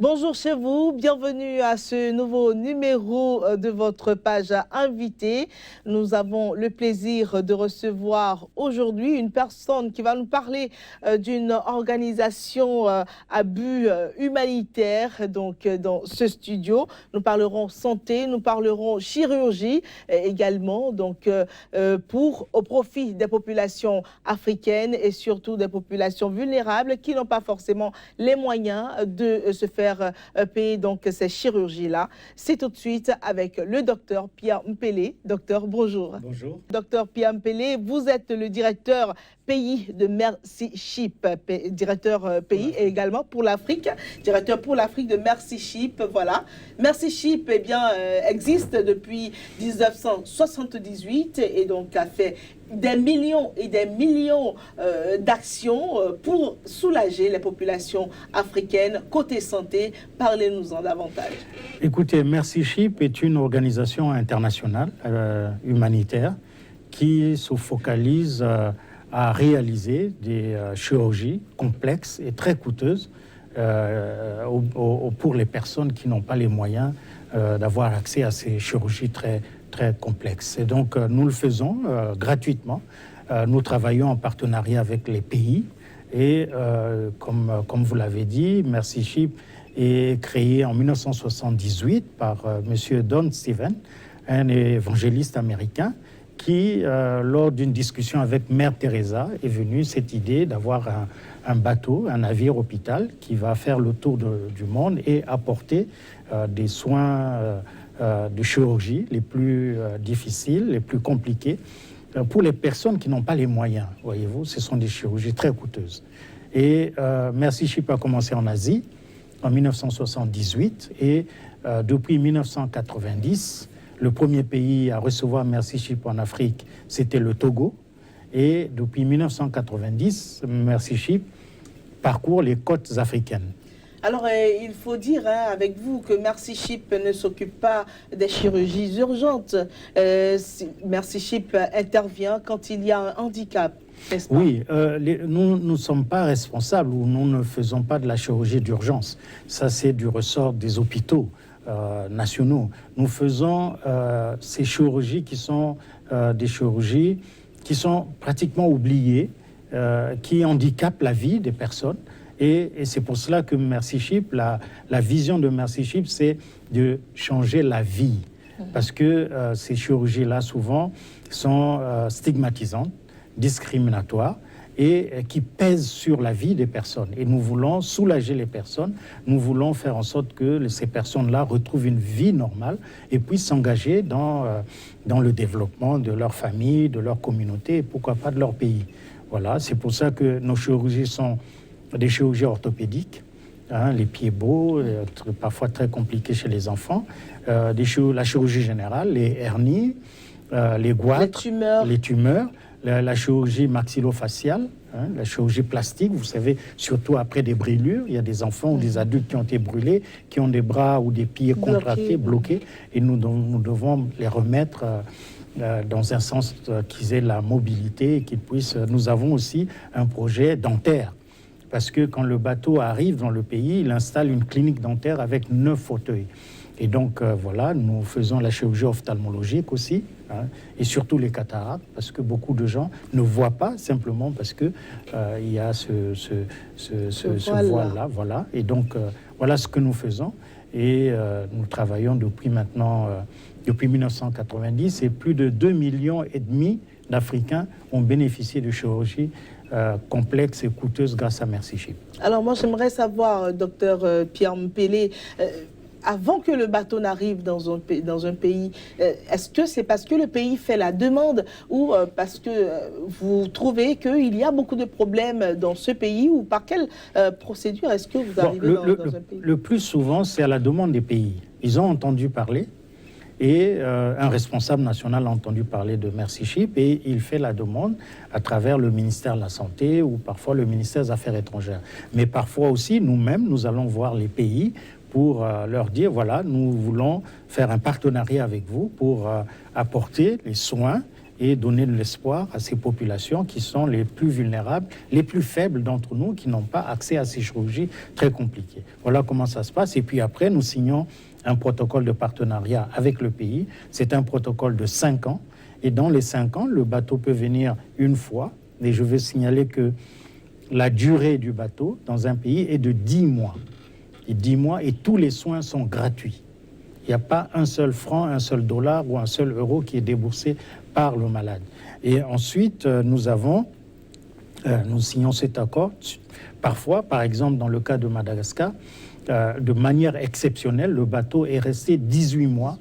Bonjour chez vous, bienvenue à ce nouveau numéro de votre page invitée. Nous avons le plaisir de recevoir aujourd'hui une personne qui va nous parler d'une organisation à but humanitaire. Donc dans ce studio, nous parlerons santé, nous parlerons chirurgie également, donc au profit des populations africaines et surtout des populations vulnérables qui n'ont pas forcément les moyens de se faire payer donc ces chirurgies-là. C'est tout de suite avec le docteur Pierre Mpele. Docteur, bonjour. Bonjour. Docteur Pierre Mpele, vous êtes le directeur pays de Mercy Ship, directeur pays et également pour l'Afrique, directeur pour l'Afrique de Mercy Ship. Voilà. Mercy Ship existe depuis 1978 et donc a fait des millions et des millions d'actions pour soulager les populations africaines. Côté santé, parlez-nous-en davantage. Écoutez, Mercy Ship est une organisation internationale humanitaire qui se focalise à réaliser des chirurgies complexes et très coûteuses pour les personnes qui n'ont pas les moyens d'avoir accès à ces chirurgies très complexes. Et donc, nous le faisons gratuitement. Nous travaillons en partenariat avec les pays. Et comme vous l'avez dit, Mercy Ship est créé en 1978 par M. Don Steven, un évangéliste américain, qui, lors d'une discussion avec Mère Teresa, est venue cette idée d'avoir un bateau, un navire hôpital qui va faire le tour du monde et apporter des soins de chirurgie les plus difficiles, les plus compliqués, pour les personnes qui n'ont pas les moyens. Voyez-vous, ce sont des chirurgies très coûteuses. Et Mercy Ship a commencé en Asie en 1978 et depuis 1990, le premier pays à recevoir Mercy Ship en Afrique, c'était le Togo. Et depuis 1990, Mercy Ship parcourt les côtes africaines. Alors, il faut dire avec vous que Mercy Ship ne s'occupe pas des chirurgies urgentes. Mercy Ship intervient quand il y a un handicap. Oui, nous ne sommes pas responsables ou nous ne faisons pas de la chirurgie d'urgence. Ça, c'est du ressort des hôpitaux nationaux. Nous faisons ces chirurgies qui sont des chirurgies qui sont pratiquement oubliées, qui handicapent la vie des personnes. Et c'est pour cela que Mercy Ship, la vision de Mercy Ship, c'est de changer la vie. Parce que ces chirurgies-là, souvent, sont stigmatisantes, discriminatoires et qui pèsent sur la vie des personnes. Et nous voulons soulager les personnes, nous voulons faire en sorte que ces personnes-là retrouvent une vie normale et puissent s'engager dans le développement de leur famille, de leur communauté et pourquoi pas de leur pays. Voilà, c'est pour ça que nos chirurgies sont des chirurgies orthopédiques, les pieds beaux, parfois très compliqués chez les enfants, la chirurgie générale, les hernies, les goitres, les tumeurs, la chirurgie maxillofaciale, la chirurgie plastique, vous savez, surtout après des brûlures, il y a des enfants ou des adultes qui ont été brûlés, qui ont des bras ou des pieds contractés, bloqués, et nous devons les remettre dans un sens qu'ils aient la mobilité et qu'ils puissent... Nous avons aussi un projet dentaire, parce que quand le bateau arrive dans le pays, il installe une clinique dentaire avec 9 fauteuils. Et donc, voilà, nous faisons la chirurgie ophtalmologique aussi, et surtout les cataractes, parce que beaucoup de gens ne voient pas simplement parce que il y a ce voile-là. Voilà. Et donc, voilà ce que nous faisons. Et nous travaillons depuis 1990, et plus de 2,5 millions d'Africains ont bénéficié de chirurgie complexe et coûteuse grâce à Mercy Ship. Alors moi, j'aimerais savoir, docteur Pierre Mpele, avant que le bateau n'arrive dans un pays, est-ce que c'est parce que le pays fait la demande ou parce que vous trouvez qu'il y a beaucoup de problèmes dans ce pays, ou par quelle procédure est-ce que vous arrivez dans un pays? Le plus souvent, c'est à la demande des pays. Ils ont entendu parler et un responsable national a entendu parler de Mercy Ship et il fait la demande à travers le ministère de la Santé ou parfois le ministère des Affaires étrangères. Mais parfois aussi, nous-mêmes, nous allons voir les pays pour leur dire, voilà, nous voulons faire un partenariat avec vous pour apporter les soins et donner de l'espoir à ces populations qui sont les plus vulnérables, les plus faibles d'entre nous, qui n'ont pas accès à ces chirurgies très compliquées. Voilà comment ça se passe. Et puis après, nous signons un protocole de partenariat avec le pays. C'est un protocole de 5 ans. Et dans les 5 ans, le bateau peut venir une fois. Et je veux signaler que la durée du bateau dans un pays est de 10 mois. Et 10 mois, et tous les soins sont gratuits. Il n'y a pas un seul franc, un seul dollar ou un seul euro qui est déboursé par le malade. Et ensuite, nous signons cet accord. Parfois, par exemple, dans le cas de Madagascar, de manière exceptionnelle, le bateau est resté 18 mois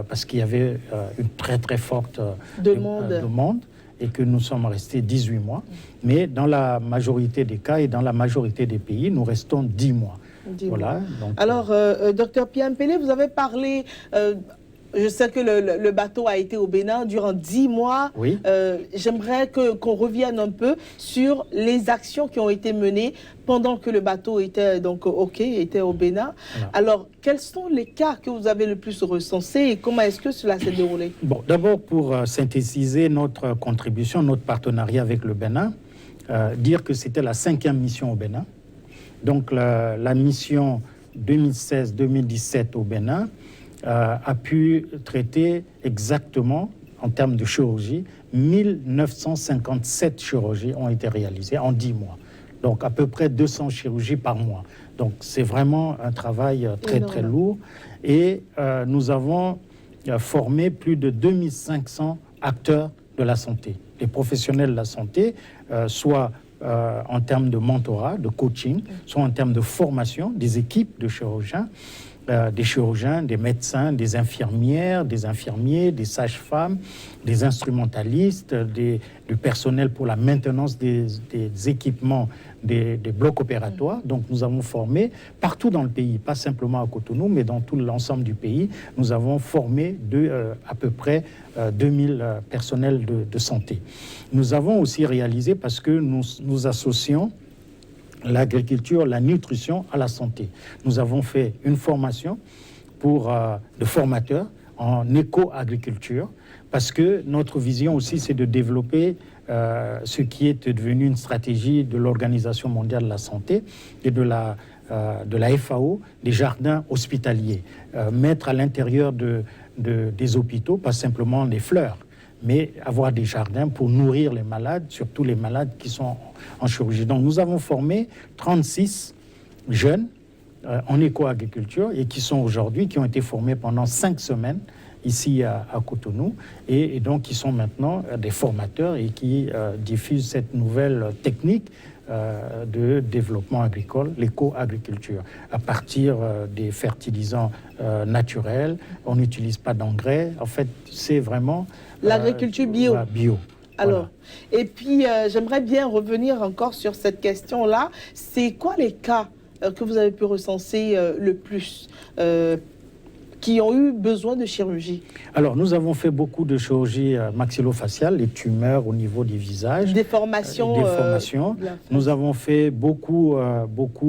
parce qu'il y avait une très très forte demande et que nous sommes restés 18 mois. Mais dans la majorité des cas et dans la majorité des pays, nous restons 10 mois. Voilà, donc, alors, docteur Pierre Mpélé, vous avez parlé... je sais que le bateau a été au Bénin durant 10 mois. Oui. J'aimerais qu'on revienne un peu sur les actions qui ont été menées pendant que le bateau était donc était au Bénin. Voilà. Alors, quels sont les cas que vous avez le plus recensés et comment est-ce que cela s'est déroulé? Bon, d'abord, pour synthétiser notre contribution, notre partenariat avec le Bénin, dire que c'était la 5e mission au Bénin. Donc, la mission 2016-2017 au Bénin a pu traiter exactement, en termes de chirurgie, 1957 chirurgies ont été réalisées en 10 mois. Donc, à peu près 200 chirurgies par mois. Donc, c'est vraiment un travail très, très lourd. Et nous avons formé plus de 2500 acteurs de la santé, les professionnels de la santé, soit en termes de mentorat, de coaching, soit en termes de formation des équipes de chirurgiens, des médecins, des infirmières, des infirmiers, des sages-femmes, des instrumentalistes, du personnel pour la maintenance des équipements des blocs opératoires. Donc nous avons formé partout dans le pays, pas simplement à Cotonou, mais dans tout l'ensemble du pays. Nous avons formé à peu près 2000 personnels de santé. Nous avons aussi réalisé, parce que nous associons l'agriculture, la nutrition à la santé. Nous avons fait une formation de formateurs en éco-agriculture, parce que notre vision aussi, c'est de développer ce qui est devenu une stratégie de l'Organisation mondiale de la santé et de la FAO, des jardins hospitaliers. Mettre à l'intérieur des hôpitaux, pas simplement des fleurs, mais avoir des jardins pour nourrir les malades, surtout les malades qui sont en chirurgie. Donc nous avons formé 36 jeunes en éco-agriculture et qui ont été formés pendant 5 semaines ici à Cotonou et donc qui sont maintenant des formateurs et qui diffusent cette nouvelle technique de développement agricole, l'éco-agriculture, à partir des fertilisants naturels. On n'utilise pas d'engrais. En fait, c'est vraiment l'agriculture bio. Bio. Alors, voilà. Et puis j'aimerais bien revenir encore sur cette question-là. C'est quoi les cas que vous avez pu recenser le plus qui ont eu besoin de chirurgie? Alors, nous avons fait beaucoup de chirurgie maxillofaciale, les tumeurs au niveau du visage. Déformations. Nous avons fait beaucoup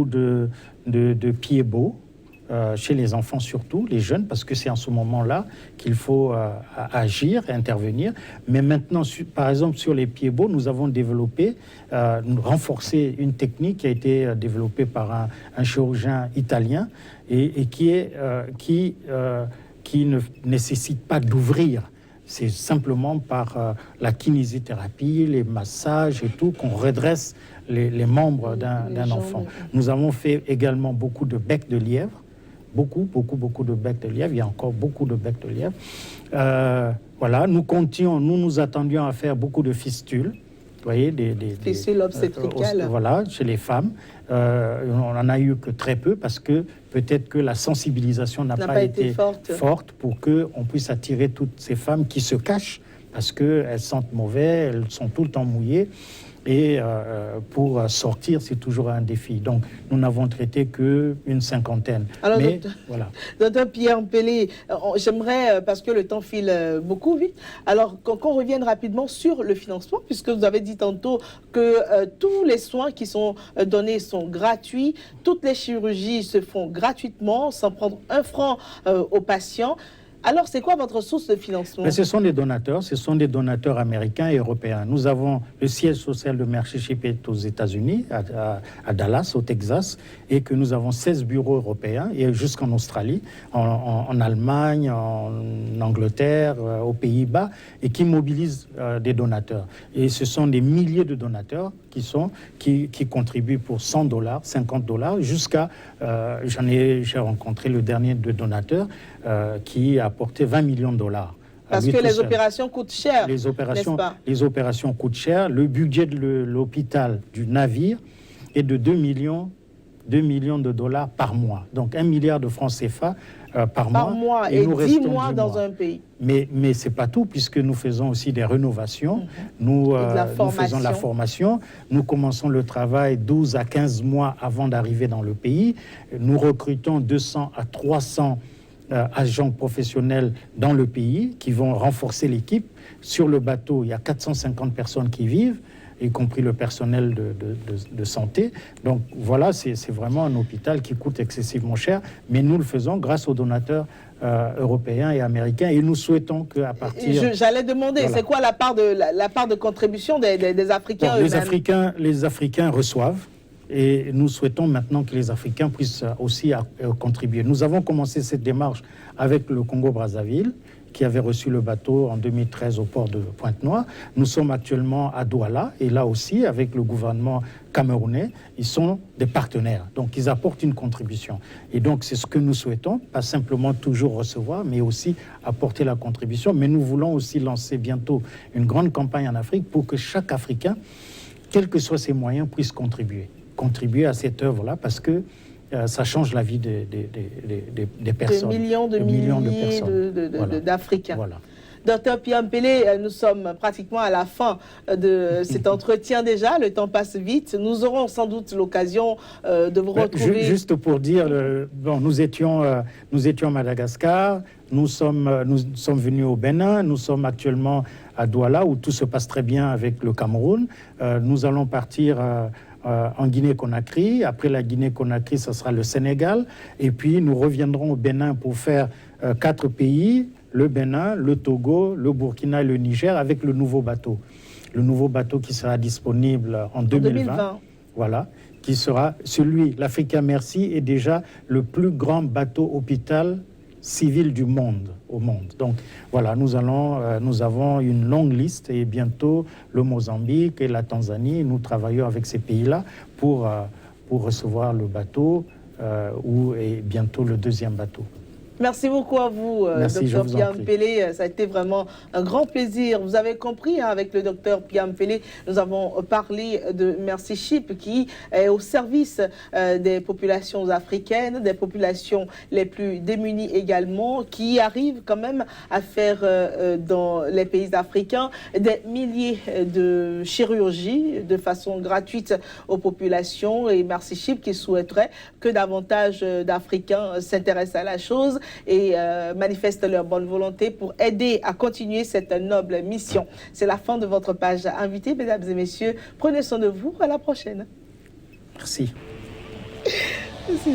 de pieds beaux, chez les enfants surtout, les jeunes, parce que c'est en ce moment-là qu'il faut agir et intervenir. Mais maintenant, par exemple, sur les pieds beaux, nous avons développé, renforcé une technique qui a été développée par un chirurgien italien et qui ne nécessite pas d'ouvrir. C'est simplement par la kinésithérapie, les massages et tout qu'on redresse les membres d'un enfant. Nous avons fait également beaucoup de becs de lièvre. Beaucoup de becs de lièvre. Il y a encore beaucoup de becs de lièvre. Voilà, nous attendions à faire beaucoup de fistules. Vous voyez, des fistules obstétricales. Voilà, chez les femmes. On n'en a eu que très peu parce que peut-être que la sensibilisation n'a pas été forte pour qu'on puisse attirer toutes ces femmes qui se cachent parce qu'elles sentent mauvais, elles sont tout le temps mouillées. Et pour sortir, c'est toujours un défi. Donc, nous n'avons traité qu'une 50aine. Alors, mais, docteur Pierre Mpélé, j'aimerais, parce que le temps file beaucoup vite, alors qu'on revienne rapidement sur le financement, puisque vous avez dit tantôt que tous les soins qui sont donnés sont gratuits, toutes les chirurgies se font gratuitement, sans prendre un franc aux patients. Alors, c'est quoi votre source de financement? Mais ce sont des donateurs américains et européens. Nous avons le siège social de Mercy Ship est aux États-Unis, à Dallas, au Texas, et que nous avons 16 bureaux européens, et jusqu'en Australie, en Allemagne, en Angleterre, aux Pays-Bas, et qui mobilisent des donateurs. Et ce sont des milliers de donateurs qui contribuent pour $100, $50, jusqu'à, j'ai rencontré le dernier de donateurs qui a apporté $20 millions. Parce que les opérations coûtent cher, n'est-ce pas? Les opérations coûtent cher. Le budget de l'hôpital du navire est de 2 millions de dollars par mois. Donc 1 milliard de francs CFA par mois. Et 10 mois dans un pays. Mais ce n'est pas tout, puisque nous faisons aussi des rénovations. Nous faisons la formation. Nous commençons le travail 12 à 15 mois avant d'arriver dans le pays. Nous recrutons 200 à 300 agents professionnels dans le pays qui vont renforcer l'équipe. Sur le bateau, il y a 450 personnes qui vivent, y compris le personnel de santé. Donc voilà, c'est vraiment un hôpital qui coûte excessivement cher, mais nous le faisons grâce aux donateurs européens et américains, et nous souhaitons qu'à partir... J'allais demander, voilà. C'est quoi la part de contribution des Africains eux-mêmes? Les Africains reçoivent. Et nous souhaitons maintenant que les Africains puissent aussi contribuer. Nous avons commencé cette démarche avec le Congo-Brazzaville, qui avait reçu le bateau en 2013 au port de Pointe-Noire. Nous sommes actuellement à Douala, et là aussi, avec le gouvernement camerounais, ils sont des partenaires. Donc, ils apportent une contribution. Et donc, c'est ce que nous souhaitons, pas simplement toujours recevoir, mais aussi apporter la contribution. Mais nous voulons aussi lancer bientôt une grande campagne en Afrique pour que chaque Africain, quels que soient ses moyens, puisse contribuer à cette œuvre-là, parce que ça change la vie des personnes. Des millions de personnes. D'Africains. Voilà. Docteur Pierre Mpélé, nous sommes pratiquement à la fin de cet entretien déjà. Le temps passe vite. Nous aurons sans doute l'occasion de vous retrouver. Juste pour dire, nous étions à Madagascar, nous sommes venus au Bénin, nous sommes actuellement à Douala, où tout se passe très bien avec le Cameroun. Nous allons partir... en Guinée-Conakry. Après la Guinée-Conakry, ce sera le Sénégal. Et puis, nous reviendrons au Bénin pour faire 4 pays, le Bénin, le Togo, le Burkina et le Niger, avec le nouveau bateau. Le nouveau bateau qui sera disponible en 2020. Voilà, qui sera celui, l'Africa Mercy est déjà le plus grand bateau hôpital civil du monde, au monde. Donc voilà, nous avons une longue liste, et bientôt le Mozambique et la Tanzanie, nous travaillons avec ces pays-là pour recevoir le bateau et bientôt le deuxième bateau. Merci beaucoup à vous, Dr Pierre Mpélé. Ça a été vraiment un grand plaisir. Vous avez compris, avec le Dr Pierre Mpélé, nous avons parlé de Mercy Ship, qui est au service des populations africaines, des populations les plus démunies également, qui arrivent quand même à faire dans les pays africains des milliers de chirurgies de façon gratuite aux populations. Et Mercy Ship qui souhaiterait que davantage d'Africains s'intéressent à la chose et manifestent leur bonne volonté pour aider à continuer cette noble mission. C'est la fin de votre page invitée, mesdames et messieurs. Prenez soin de vous. À la prochaine. Merci. Merci.